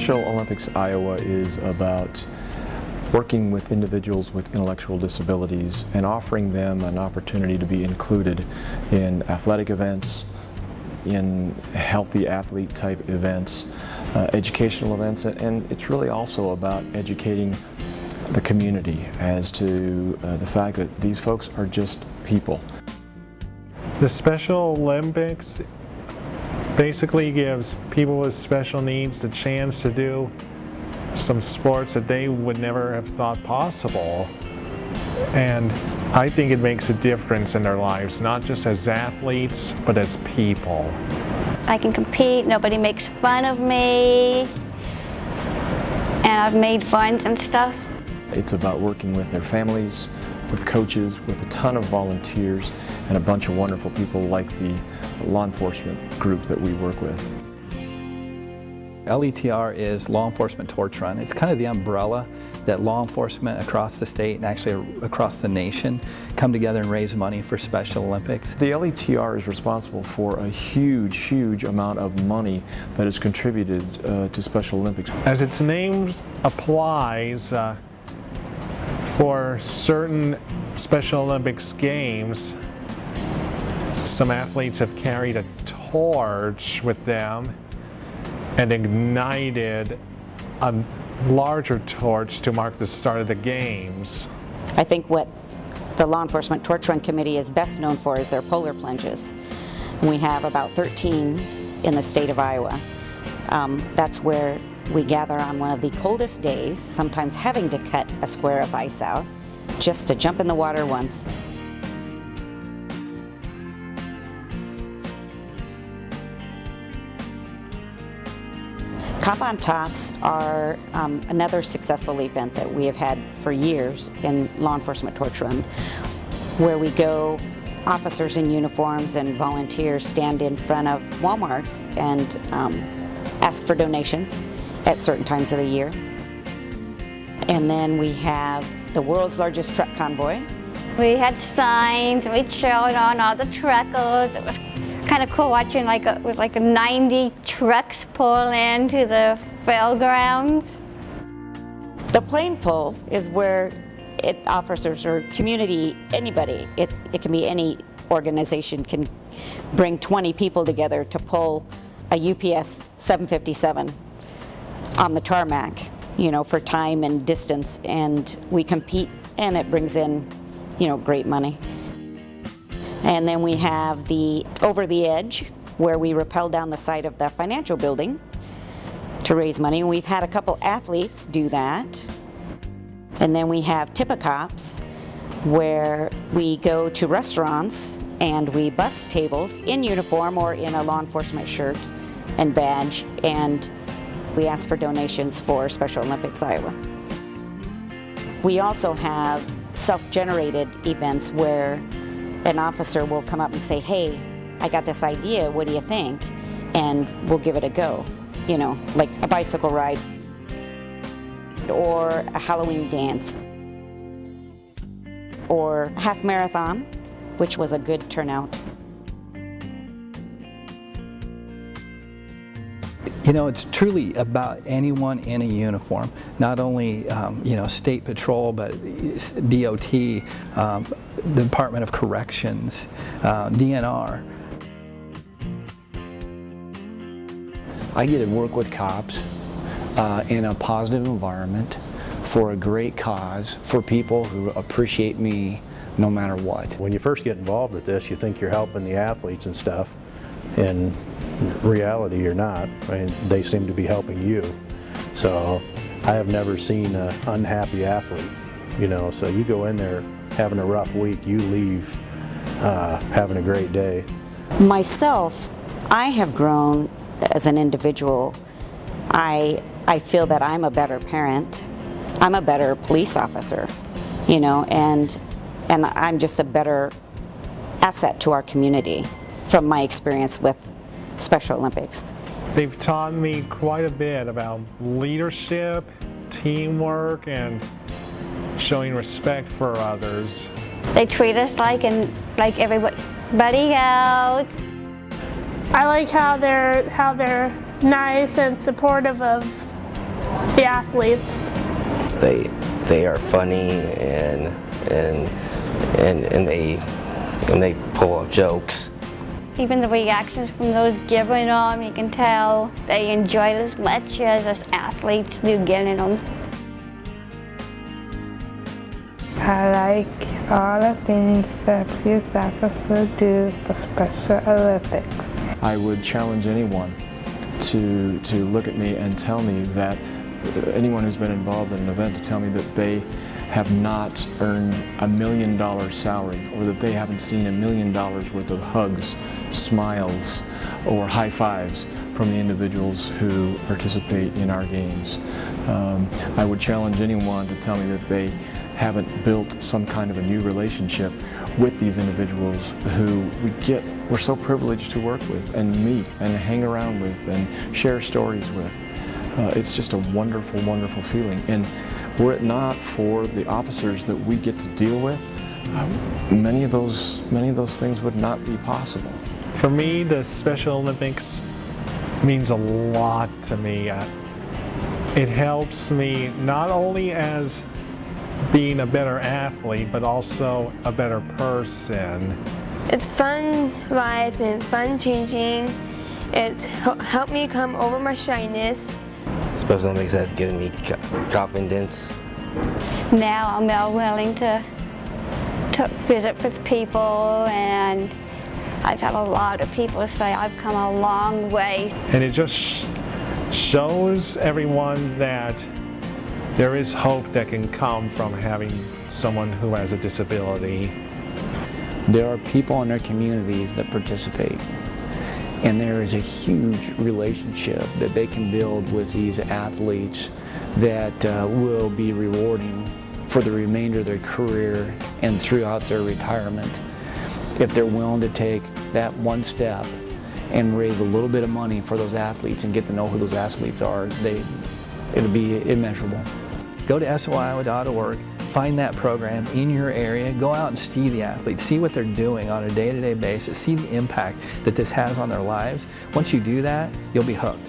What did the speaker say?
Special Olympics Iowa is about working with individuals with intellectual disabilities and offering them an opportunity to be included in athletic events, in healthy athlete type events, educational events, and it's really also about educating the community as to the fact that these folks are just people. The Special Olympics basically gives people with special needs the chance to do some sports that they would never have thought possible. And I think it makes a difference in their lives, not just as athletes, but as people. I can compete, nobody makes fun of me, and I've made friends and stuff. It's about working with their families, with coaches, with a ton of volunteers, and a bunch of wonderful people like the law enforcement group that we work with. LETR is Law Enforcement Torch Run. It's kind of the umbrella that law enforcement across the state and actually across the nation come together and raise money for Special Olympics. The LETR is responsible for a huge amount of money that is contributed to Special Olympics. As its name applies, for certain Special Olympics games, some athletes have carried a torch with them and ignited a larger torch to mark the start of the games. I think what the Law Enforcement Torch Run Committee is best known for is their polar plunges. We have about 13 in the state of Iowa. That's where we gather on one of the coldest days, sometimes having to cut a square of ice out, just to jump in the water once. Cop on Tops are another successful event that we have had for years in Law Enforcement Torch Run, where we go, officers in uniforms and volunteers stand in front of Walmarts and ask for donations at certain times of the year. And then we have the world's largest truck convoy. We had signs, we showed on all the truckers. It was kind of cool watching it was like 90 trucks pull into the fairgrounds. The plane pull is where officers or community, anybody, it can be any organization, can bring 20 people together to pull a UPS 757 on the tarmac, for time and distance, and we compete, and it brings in, great money. And then we have the Over the Edge, where we rappel down the side of the financial building to raise money, and we've had a couple athletes do that. And then we have Tip-A-Cops, where we go to restaurants and we bus tables in uniform or in a law enforcement shirt and badge, and we ask for donations for Special Olympics Iowa. We also have self-generated events where an officer will come up and say, hey, I got this idea, what do you think? And we'll give it a go, like a bicycle ride or a Halloween dance or half marathon, which was a good turnout. It's truly about anyone in a uniform, not only State Patrol, but DOT, the Department of Corrections, DNR. I get to work with cops in a positive environment for a great cause, for people who appreciate me no matter what. When you first get involved with this, you think you're helping the athletes and stuff. In reality, you're not. They seem to be helping you. So I have never seen an unhappy athlete, so you go in there having a rough week, you leave having a great day. Myself, I have grown as an individual. I feel that I'm a better parent. I'm a better police officer, and I'm just a better asset to our community from my experience with Special Olympics. They've taught me quite a bit about leadership, teamwork, and showing respect for others. They treat us like everybody else. I like how they're nice and supportive of The athletes. They are funny and they pull off jokes. Even the reactions from those giving them, you can tell they enjoy it as much as us athletes do getting them. I like all the things that police officers do for Special Olympics. I would challenge anyone to look at me and tell me that, anyone who's been involved in an event, to tell me that they have not earned $1 million salary, or that they haven't seen $1 million worth of hugs, smiles, or high fives from the individuals who participate in our games. I would challenge anyone to tell me that they haven't built some kind of a new relationship with these individuals who we're so privileged to work with and meet and hang around with and share stories with. It's just a wonderful, wonderful feeling. And were it not for the officers that we get to deal with, many of those things would not be possible. For me, the Special Olympics means a lot to me. It helps me not only as being a better athlete, but also a better person. It's fun life and fun changing. It's helped me come over my shyness. Special Olympics has given me confidence. Now I'm more willing to visit with people, and I've had a lot of people say I've come a long way. And it just shows everyone that there is hope that can come from having someone who has a disability. There are people in their communities that participate, and there is a huge relationship that they can build with these athletes that will be rewarding for the remainder of their career and throughout their retirement. If they're willing to take that one step and raise a little bit of money for those athletes and get to know who those athletes are, it'll be immeasurable. Go to soiowa.org, find that program in your area, go out and see the athletes, see what they're doing on a day-to-day basis, see the impact that this has on their lives. Once you do that, you'll be hooked.